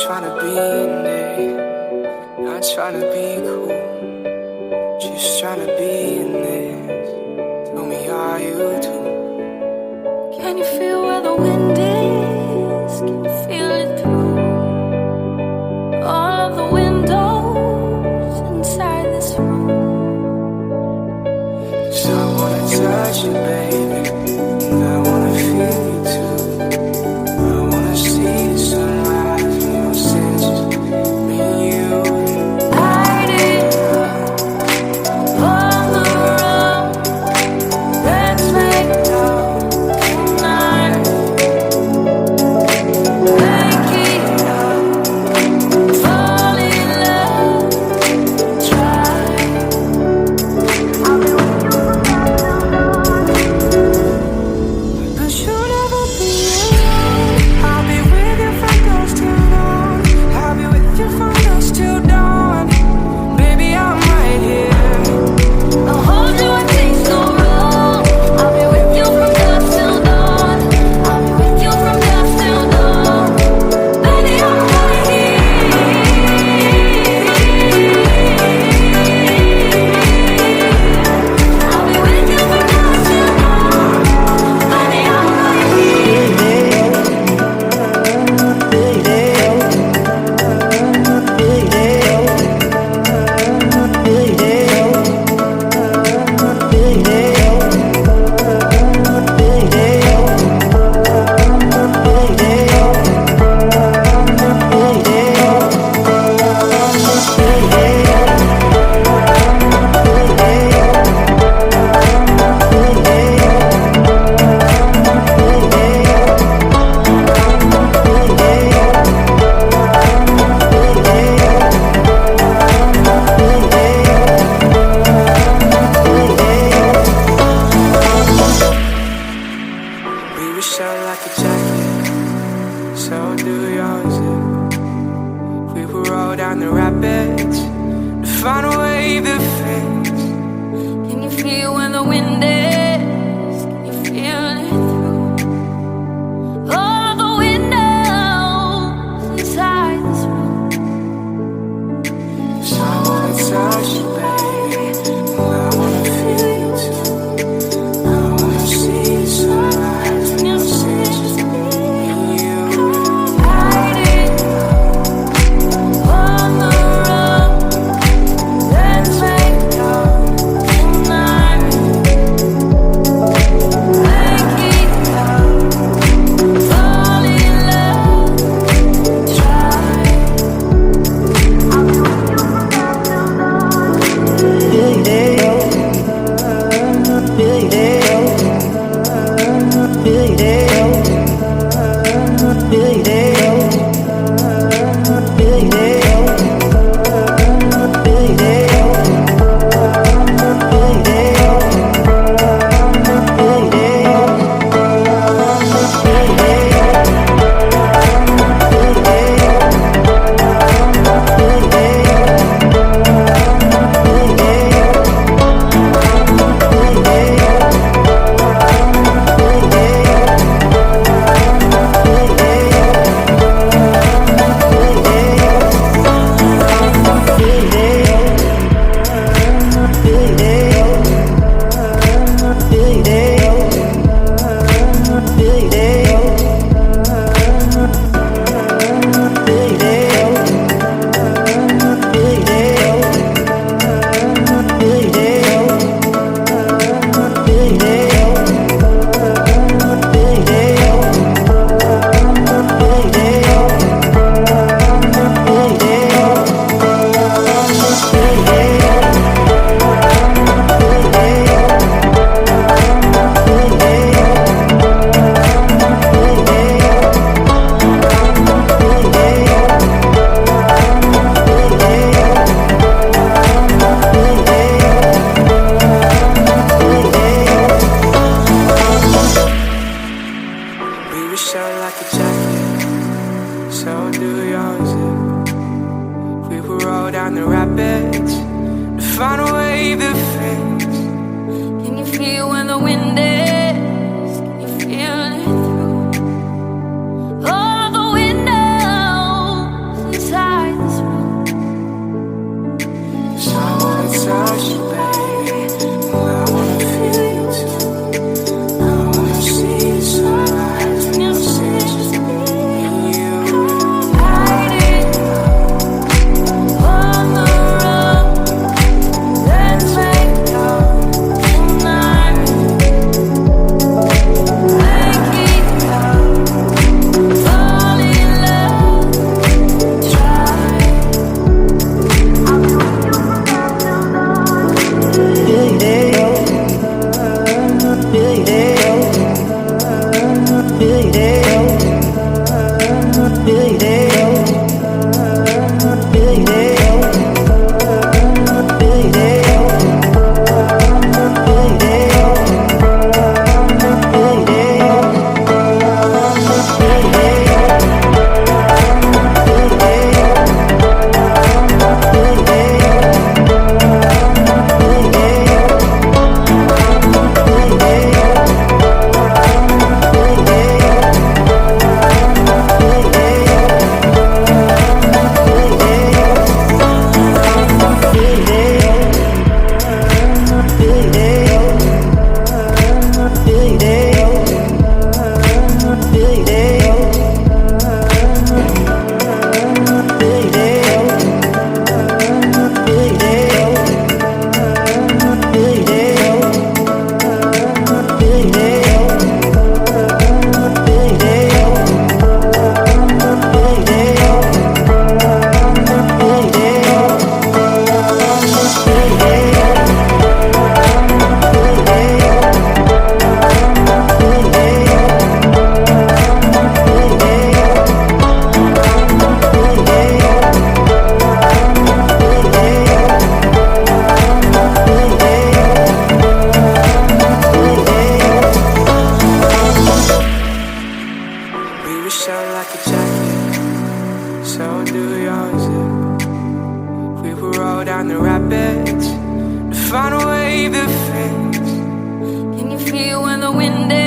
tryna be in it, not tryna be cool, just tryna be in this. Tell me, are you too? Can you feel where the wind is? Can you feel it through all of the windows inside this room? 'Cause I wanna touch you, baby, and I wanna feel you too. I wanna see the sunrise in your senses, me and you. Light it on the road. Let's make love tonight. Make it up, fall in love, try. I'll be with you but you'll never be alone. I'll be with you from dusk till dawn. I'll be with you from dusk till dawn. Baby, I'm right here. I'll hold you when things go wrong. I'll be with you from dusk till dawn. I'll be with you from dusk till dawn. Baby, I'm right here. I'll be with you from dusk till dawn. Baby, I'm right here. We were shot like a jacket, so do yours. We will roll down the rapids to find a wave that fits. Can you feel when the wind is? Can you feel it through all of the windows inside this room? So I wanna touch you, baby, and I wanna feel you too. I wanna see the sunrise in your senses, me and you. Light it on the road. Let's make love tonight. Make it up, fall in love, try. I'll be with you from dusk till dawn. We were shot like a jacket, so do yours. We will roll down the rapids to find a wave that fits. Can you feel when the wind is? Can you feel it through all of the windows the wind.